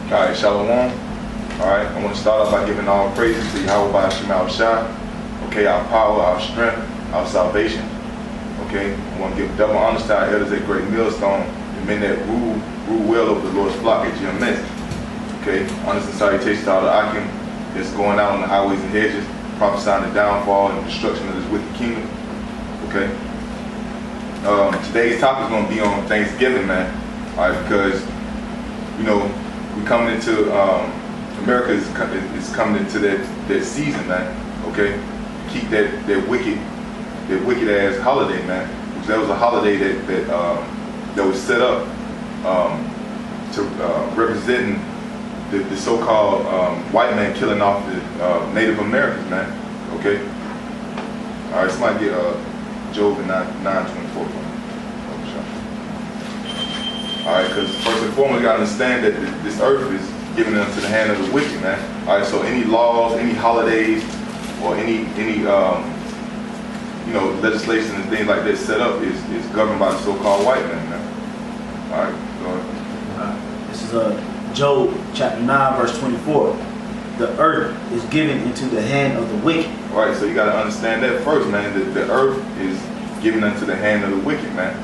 Alright, Shalom. Alright, I want to start off by giving all praises to Yahweh Shema Shah. Okay, our power, our strength, our salvation. Okay, I want to give double honors to our elders at Great Millstone, the men that rule well over the Lord's flock at GMS. Okay, honors and salutations to all the Akim that's going out on the highways and hedges, prophesying the downfall and destruction of this wicked kingdom. Okay. Today's topic is going to be on Thanksgiving, man. Alright, because you know we coming into America is coming into that season, man. Okay, keep that wicked ass holiday, man. Because that was a holiday that was set up to representing the so-called white man killing off the Native Americans, man. Okay. All right, somebody get Job 9:24. All right, because first and foremost, you gotta understand that this earth is given into the hand of the wicked, man. All right, so any laws, any holidays, or any you know, legislation and things like that set up is governed by the so-called white man. All right, go ahead. This is Job chapter 9, verse 24. The earth is given into the hand of the wicked. All right, so you got to understand that first, man. The earth is given into the hand of the wicked, man.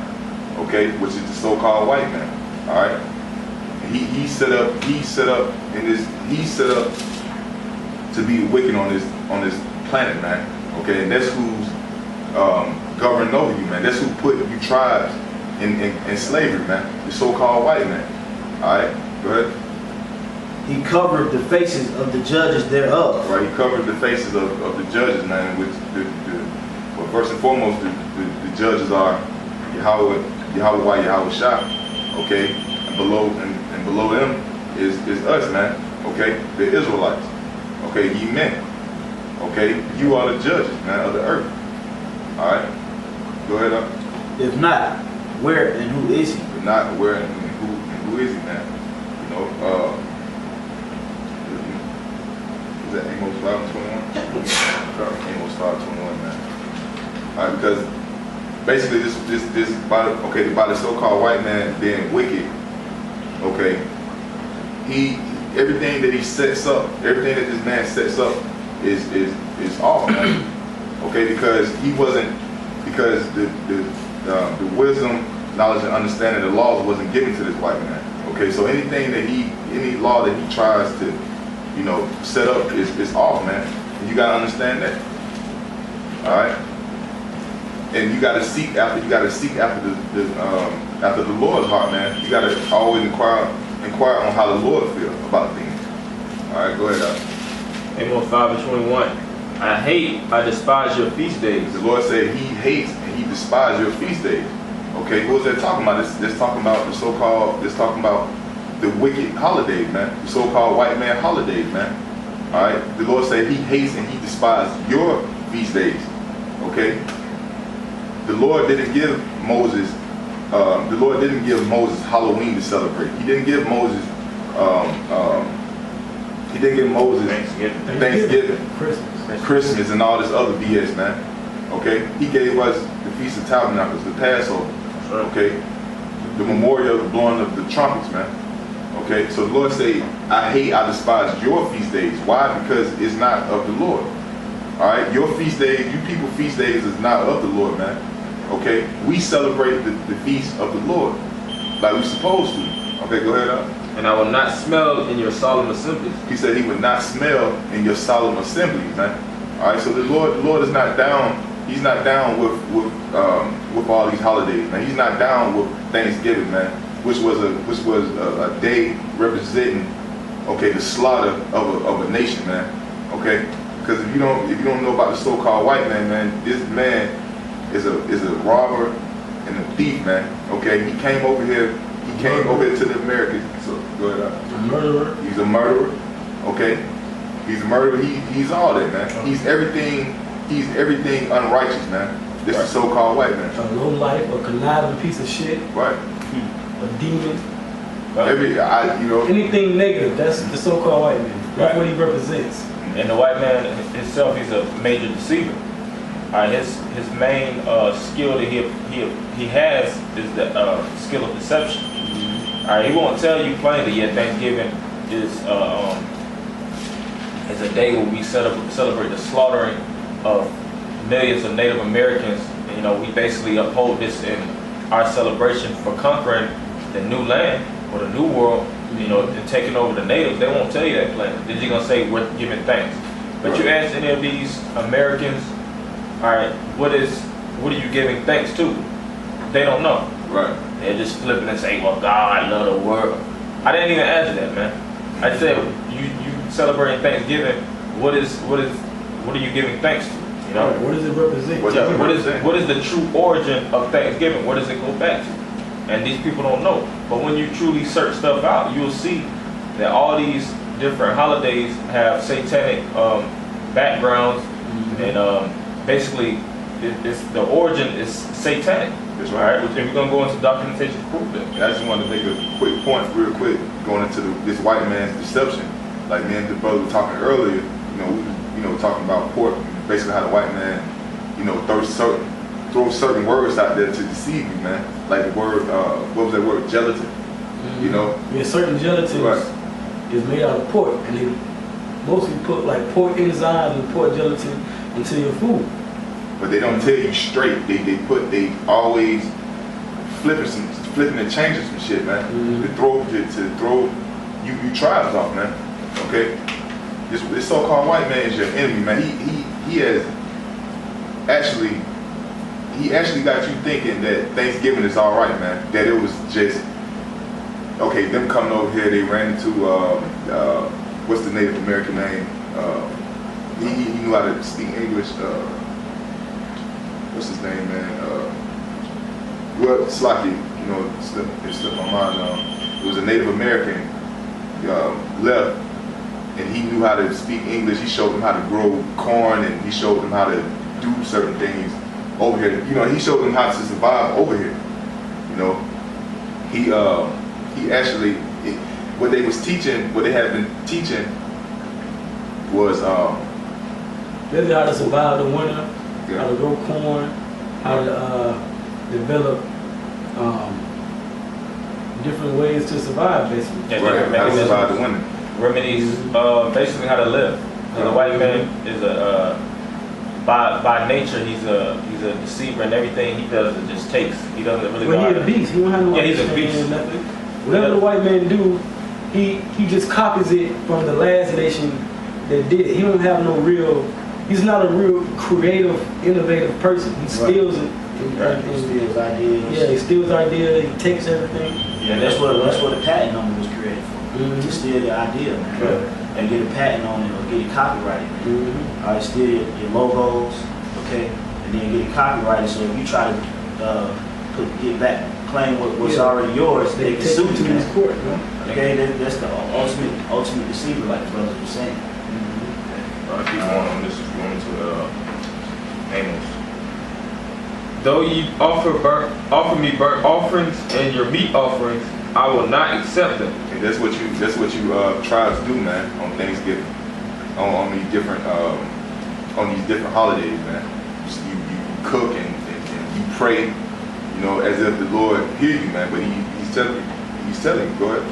Okay, which is the so-called white man. All right, and he set up to be wicked on this planet, man. Okay, and that's who's governing over you, man. That's who put you tribes in slavery, man. The so-called white man. All right, go ahead. He covered the faces of the judges thereof. Right, he covered the faces of the judges, man. Which well, first and foremost, the judges are Yahweh Shah. Okay, and below them is us, man. Okay, the Israelites. Okay, ye men. Okay, you are the judges, man, of the earth. All right, go ahead up. If not, where and who is he? If not, where and who is he, man? You know, is that Amos 5:21? Amos 5:21, man. All right, because basically this by the so-called white man being wicked. Okay, everything that he sets up, everything that this man sets up is off, man. Okay, because the wisdom, knowledge, and understanding of the laws wasn't given to this white man. Okay, so any law that he tries to, you know, set up is off, man. And you gotta understand that. All right, and you gotta seek after the Lord's heart, man. You gotta always inquire on how the Lord feels about things. All right, go ahead. Amos 5:21. I despise your feast days. The Lord said He hates and He despises your feast days. Okay, what was that talking about? This talking about the so-called. This talking about the wicked holidays, man. The so-called white man holidays, man. All right. The Lord said He hates and He despises your feast days. Okay. The Lord didn't give Moses. The Lord didn't give Moses Halloween to celebrate. He didn't give Moses. He didn't give Moses Thanksgiving, Christmas, and all this other BS, man. Okay. He gave us the Feast of Tabernacles, the Passover. Okay. The memorial of the blowing of the trumpets, man. Okay, so the Lord say, I despise your feast days. Why? Because it's not of the Lord. All right, your feast days, you people feast days is not of the Lord, man. Okay, we celebrate the feast of the Lord like we're supposed to. Okay, go ahead, And I will not smell in your solemn assemblies. He said He would not smell in your solemn assemblies, man. All right, so the Lord is not down. He's not down with all these holidays, man. He's not down with Thanksgiving, man. Which was a day representing, okay, the slaughter of a nation, man. Okay, because if you don't know about the so-called white man, man, this man is a robber and a thief, man. Okay, he came over here to the Americas. So go ahead. A murderer. He's a murderer. Okay, he's a murderer. He's all that, man. He's everything. He's everything unrighteous, man. This is so-called white man. A low life, a conniving piece of shit. Right. A demon. Anything negative, that's the so-called white man. That's what he represents. And the white man himself, he's a major deceiver. His main skill that he has is the skill of deception. He won't tell you plainly, yet Thanksgiving is a day where we celebrate the slaughtering of millions of Native Americans. And, you know, we basically uphold this in our celebration for conquering the new land or the new world, you know, and taking over the natives. They won't tell you that plan. They're just gonna say we're giving thanks. But you ask any of these Americans, all right, what are you giving thanks to? They don't know. Right. They're just flipping and say, well, God love the world. I didn't even answer that, man. I said, you celebrating Thanksgiving, what are you giving thanks to? You know? What does it represent? What is the true origin of Thanksgiving? Where does it go back to? And these people don't know. But when you truly search stuff out, you'll see that all these different holidays have satanic backgrounds, and basically, it's the origin is satanic. That's right. Right? And we're gonna go into documentation to prove that. And I just wanted to make a quick point, real quick, going into this white man's deception. Like me and the brother were talking earlier, we talking about pork, basically how the white man, throw certain words out there to deceive you, man. Like the word, what was that word? Gelatin. You know. Yeah, certain gelatins is made out of pork, and they mostly put like pork enzymes and pork gelatin into your food. But they don't tell you straight. They always flipping and changing some shit, man. To throw you tribes off, man. Okay? This so-called white man is your enemy, man. He actually got you thinking that Thanksgiving is all right, man. That it was just okay. Them coming over here, they ran into what's the Native American name? He knew how to speak English. What's his name, man? Well, Slocky, it slipped my mind. It was a Native American left, and he knew how to speak English. He showed them how to grow corn, and he showed them how to do certain things over here. He showed them how to survive over here. He actually, what they had been teaching was This is how to survive the winter, how to grow corn, how to develop different ways to survive, basically. Yeah, right, how to survive the winter. Remedies, basically how to live. The white man is by nature he's a deceiver, and everything he does it just takes. He doesn't really. Well, he's a beast. He don't have no. Yeah, he's a beast. Nothing. Whatever the white man do, he just copies it from the last nation that did it. He don't have no real. He's not a real creative, innovative person. He steals it. He steals ideas. Yeah, he steals ideas. He takes everything. Yeah, that's what the patent number was created for. To steal the idea, man. Right. And get a patent on it or get it copyrighted. All right, steal your logos, okay, and then get it copyrighted. So if you try to get back, claim what's already yours, they can sue you, to this man. court. Okay, that's the ultimate deceiver, like the brothers were saying. Keep going on this if you want to Amos. Though ye offer me burnt offerings and your meat offerings, I will not accept them. Okay, that's what you tribes do, man, on Thanksgiving, on these different holidays, man. You cook and you pray, as if the Lord hear you, man. But he's telling you, go ahead.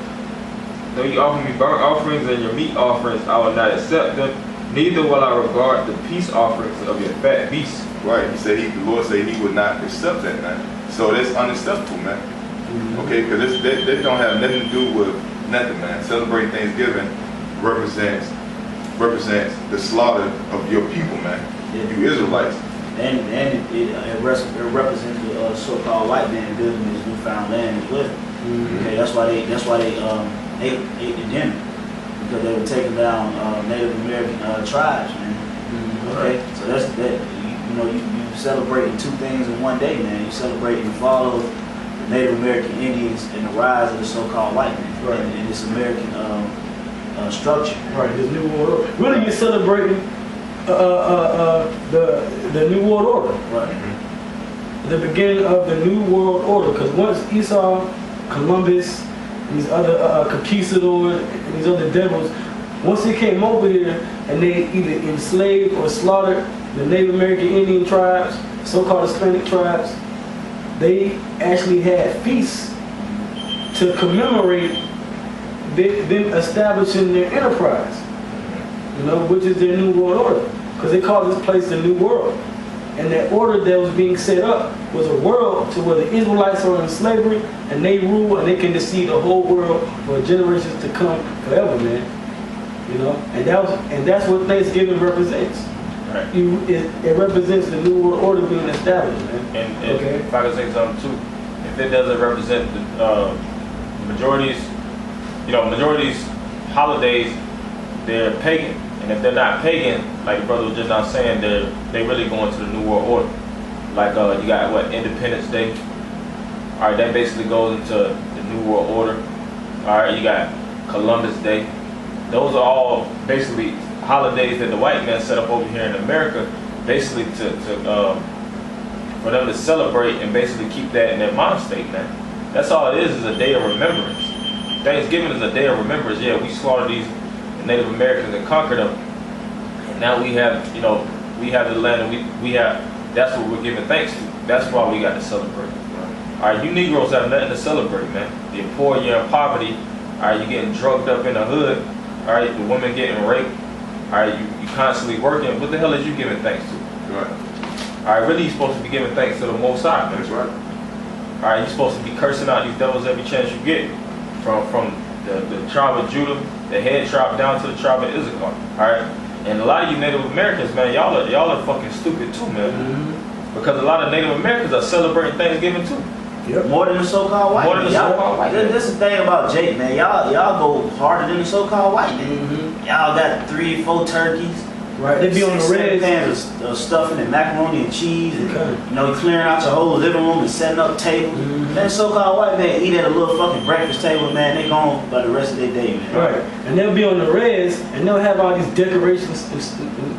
Though you offer me burnt offerings and your meat offerings, I will not accept them. Neither will I regard the peace offerings of your fat beasts. Right. The Lord said He would not accept that, man. So that's unacceptable, man. Okay, because they don't have nothing to do with nothing, man. Celebrating Thanksgiving represents the slaughter of your people, man. Yeah. You Israelites. And it represents the so-called white man building his newfound land as well. Okay, that's why they ate the dinner, because they were taking down Native American tribes, man. Okay, so that's that. You celebrating two things in one day, man. You celebrating the fall of the Native American Indians and the rise of the so-called white man, Right. in this American structure. Right, this new world order. Really, you're celebrating the new world order. Right. The beginning of the new world order. Because once Esau, Columbus, these other conquistadors, and these other devils, once they came over here and they either enslaved or slaughtered the Native American Indian tribes, so-called Hispanic tribes, they actually had feasts to commemorate them establishing their enterprise, you know, which is their New World Order. Because they call this place the New World. And that order that was being set up was a world to where the Israelites are in slavery and they rule and they can deceive the whole world for generations to come forever, man. You know, and that's what Thanksgiving represents. Right. It represents the New World Order being established, man. And okay. If I could say something too, if it doesn't represent the majority's holidays, they're pagan. And if they're not pagan, like the brother was just now saying, they really going to the New World Order. Like you got what, Independence Day. All right, that basically goes into the New World Order. All right, you got Columbus Day. Those are all basically holidays that the white man set up over here in America, basically for them to celebrate and basically keep that in their mind state, man. That's all it is a day of remembrance. Thanksgiving is a day of remembrance. Yeah, we slaughtered these Native Americans and conquered them, and now we have the land, and we have, that's what we're giving thanks to. That's why we got to celebrate. All right, you Negroes have nothing to celebrate, man. You're poor, you're in poverty. All right, you're getting drugged up in the hood. All right, the women getting raped. All right, you constantly working. What the hell is you giving thanks to? Right. All right, really, you're supposed to be giving thanks to the Most High, man. That's right. All right, you're supposed to be cursing out these devils every chance you get, from the tribe of Judah, the head tribe, down to the tribe of Issachar. All right, and a lot of you Native Americans, man, y'all are fucking stupid too, man. Mm-hmm. Because a lot of Native Americans are celebrating Thanksgiving too. Yep. More than the so-called white. More than the so-called white. This is the thing about Jake, man. Y'all go harder than the so-called white man. Mm-hmm. Y'all got 3-4 turkeys. Right. They be on the red pans of stuffing and macaroni and cheese, and you know, clearing out your whole living room and setting up tables. Mm-hmm. That so-called white man eat at a little fucking breakfast table, man. They gone by the rest of their day, man. Right. And they'll be on the reds, and they'll have all these decorations, and,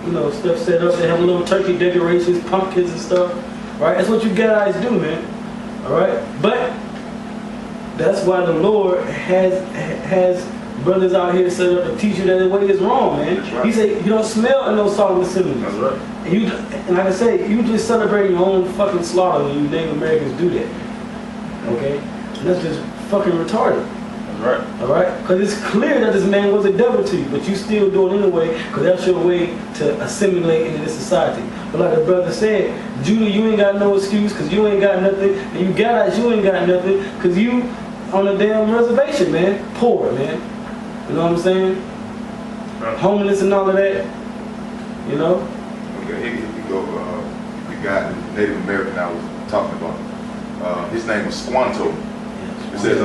you know, stuff set up. They have little turkey decorations, pumpkins and stuff. Right. That's what you guys do, man. All right. But that's why the Lord has brothers out here set up to teach you that the way is wrong, man. Right. He said you don't smell in those solemn assemblies. That's right. And like I say, you just celebrating your own fucking slaughter when you Native Americans do that. Okay? And that's just fucking retarded. That's right. All right? Because it's clear that this man was a devil to you, but you still do it anyway because that's your way to assimilate into this society. But like the brother said, Judah, you ain't got no excuse because you ain't got nothing. And you guys, you ain't got nothing because you on a damn reservation, man. Poor, man. You know what I'm saying? Right. Homeless and all of that. You know? Okay, here you go. The guy, the Native American I was talking about. His name was Squanto. It says,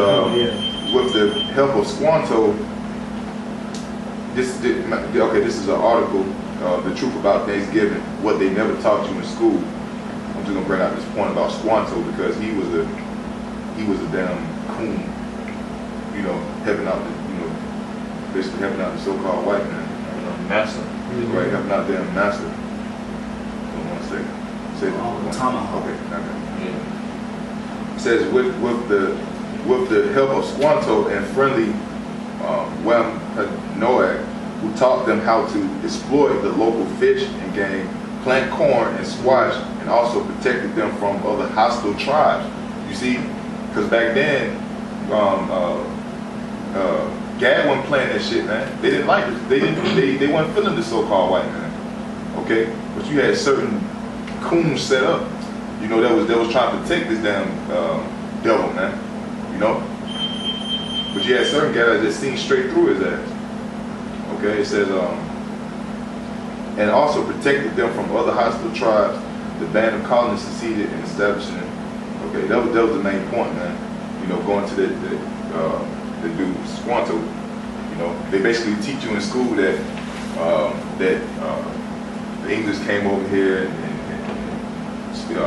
with the help of Squanto, this is an article, The Truth About Thanksgiving, What They Never Taught You in School. I'm just gonna bring out this point about Squanto because he was a damn coon, you know, basically helping out the so-called white man. Master. Right, helping out them master. Hold on 1 second. Say Tomahawk. Okay, okay. It says with the help of Squanto and friendly Noack, who taught them how to exploit the local fish and game, plant corn and squash, and also protected them from other hostile tribes. You see, because back then, Gad wasn't playing that shit, man. They didn't like it. They weren't feeling the so-called white man. Okay, but you had certain coons set up, you know, that was trying to protect this damn devil, man. You know, but you had certain guys that seen straight through his ass. Okay, it says and also protected them from other hostile tribes. The band of colonists succeeded in establishing it. Okay, that was the main point, man. You know, going to the dude Squanto, you know, they basically teach you in school that the English came over here and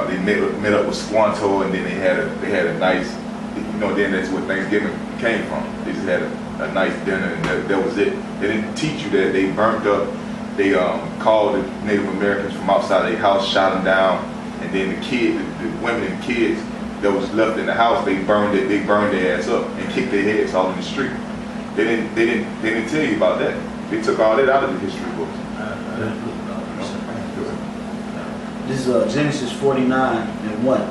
they met up with Squanto, and then they had a nice, you know, then that's where Thanksgiving came from. They just had a nice dinner, and that was it. They didn't teach you that they burnt up, they called the Native Americans from outside their house, shot them down, and then the women and kids that was left in the house, they burned their ass up and kicked their heads all in the street. They didn't tell you about that. They took all that out of the history books. This is Genesis 49:1.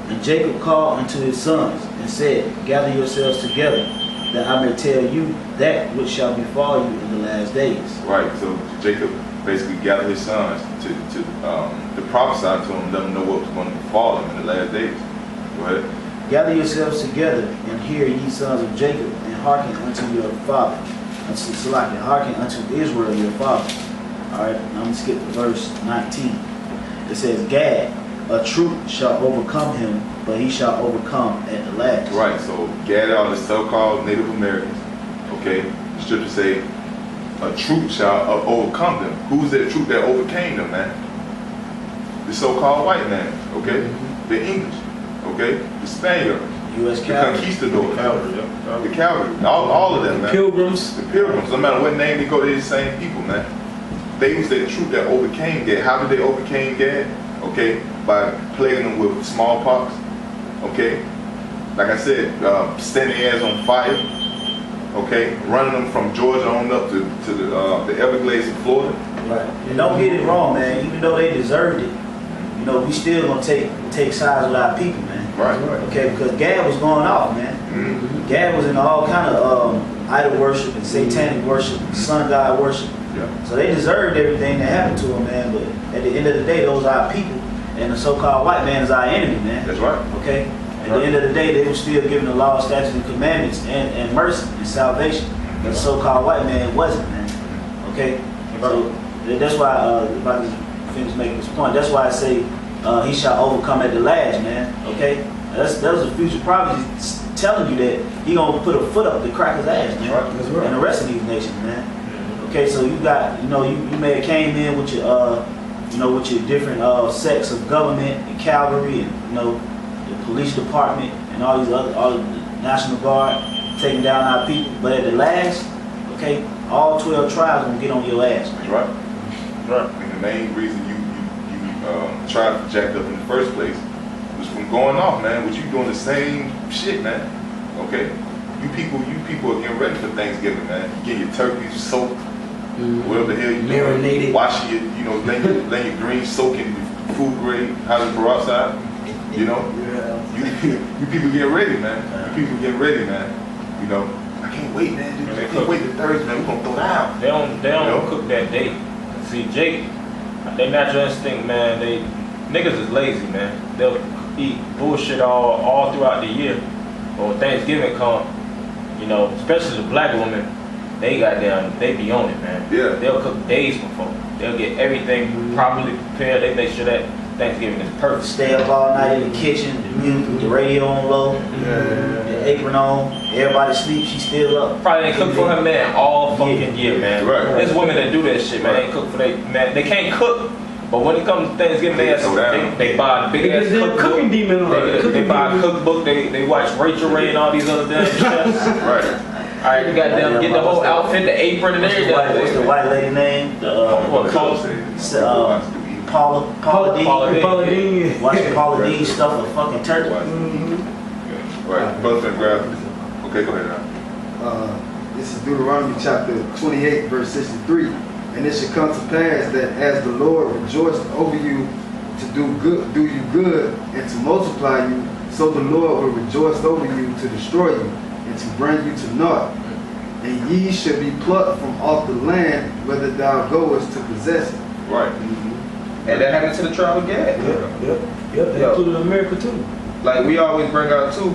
And Jacob called unto his sons and said, gather yourselves together, that I may tell you that which shall befall you in the last days. Right. So Jacob basically gathered his sons to prophesy to them, let them know what was going to befall them in the last days. Go ahead. Gather yourselves together and hear, ye sons of Jacob, and hearken unto your father, unto Salakia, hearken unto Israel your father. All right, I'm going to skip to verse 19. It says, Gad, a troop shall overcome him, but he shall overcome at the last. Right, so Gad are the so-called Native Americans. Okay, the scripture say, a troop shall overcome them. Who's that troop that overcame them, man? The so-called white man, okay? The English, okay? The Spaniards, U.S. the cavalry. conquistadors, Calvary, yeah. the cavalry, all of them, man. Pilgrims. The pilgrims, no matter what name they go, they're the same people, man. They was that troop that overcame Gad. How did they overcame Gad? Okay, by plaguing them with smallpox. Okay, like I said, setting their ass on fire. Okay, running them from Georgia on up to the Everglades of Florida. Right. And don't get it wrong, man. Even though they deserved it, you know, we still gonna take sides with our people, man. Right. Okay, because Gad was going off, man. Mm-hmm. Gad was in all kind of idol worship and satanic worship, sun god worship. Yeah. So they deserved everything that happened to them, man. But at the end of the day, those are our people, and the so-called white man is our enemy, man. That's right. Okay. At the end of the day, they were still given the law, statutes, and commandments, and mercy and salvation. But the so-called white man wasn't, man. Okay. So that's why, if I can finish making this point, that's why I say he shall overcome at the last, man. Okay. That was a future prophecy telling you that he gonna put a foot up to crack his ass, man. That's right. And the rest of these nations, man. Okay, so you got, you know, you may have came in with your, you know, with your different sects of government and cavalry and, you know, the police department and all these other, all the National Guard taking down our people. But at the last, okay, all 12 tribes gonna get on your ass, man. Right. Right. And the main reason you tried to jack up in the first place was from going off, man. Was you doing the same shit, man? Okay. You people are getting ready for Thanksgiving, man. You get your turkeys soaked. Whatever the hell you Marinated. doing, wash your, you know, lay your greens soaking food grade, house peroxide, you know. You people get ready, man. You people get ready, man. You know, I can't wait, man. Dude. I can't wait till Thursday, man. We're gonna throw down. They don't You know? cook that day. See, Jake, they natural instinct, man. They niggas is lazy, man. They'll eat bullshit all throughout the year. But when Thanksgiving come, you know, especially the black women, they be on it, man. Yeah. They'll cook days before. They'll get everything properly prepared. They make sure that Thanksgiving is perfect. Stay up all night in the kitchen, the music, the radio on low, the apron on, everybody sleep, she still up. Probably ain't cook for her man all fucking year, man. Right. There's women that do that shit, man. They ain't cook for they man. They can't cook, but when it comes to Thanksgiving, they buy a big ass There's a cookbook. cooking demon on it. They buy a cookbook. They watch Rachel Ray and all these other damn chefs. Right. All right, you got them get the whole outfit, the apron, and What's everything. the white lady name? What color? Paula Dean. Paula Dean. Paula Dean. Watching Paula Dean stuff a fucking turkey. Right. Brother and grab. Okay, go ahead now. This is Deuteronomy chapter 28, verse 63. And it shall come to pass that as the Lord rejoiced over you to do you good, and to multiply you, so the Lord will rejoice over you to destroy you, and to bring you to naught. And ye shall be plucked from off the land, whether thou goest to possess it. Right. And that happened to the tribe of Gad. Yep. They Yo. included America too. Like we always bring out too,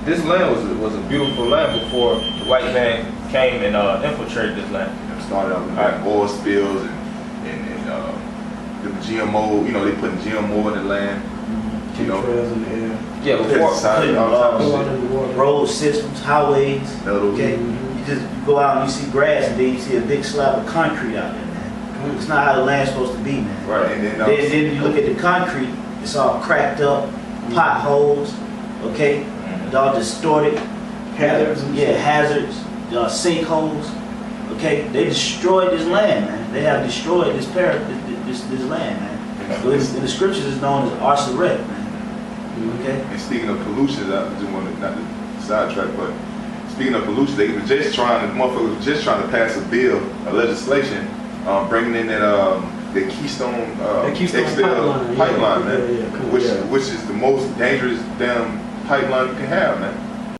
this land was a beautiful land before the white man came and infiltrated this land. Started out with like oil spills and the GMO. You know, they putting GMO in the land. You know, Chemtrails in the air. Yeah, before Pesticide, all types of shit. Road systems, highways. Metals. Okay, you go out and you see grass, and then you see a big slab of concrete out there, man. It's not how the land's supposed to be, man. Right. And then Then you look at the concrete; it's all cracked up, potholes. Okay, it's all distorted. Hazards and Yeah, shit. hazards, sinkholes. Okay, they destroyed this land, man. They have destroyed this land, man. So in the scriptures, it's known as Arsaret, man. Okay. And speaking of pollution, I just want to not to sidetrack, but speaking of pollution, they were just motherfuckers were just trying to pass a bill, a legislation, bringing in the Keystone, Keystone XL pipeline, man, yeah, cool, which is the most dangerous damn pipeline you can have, man.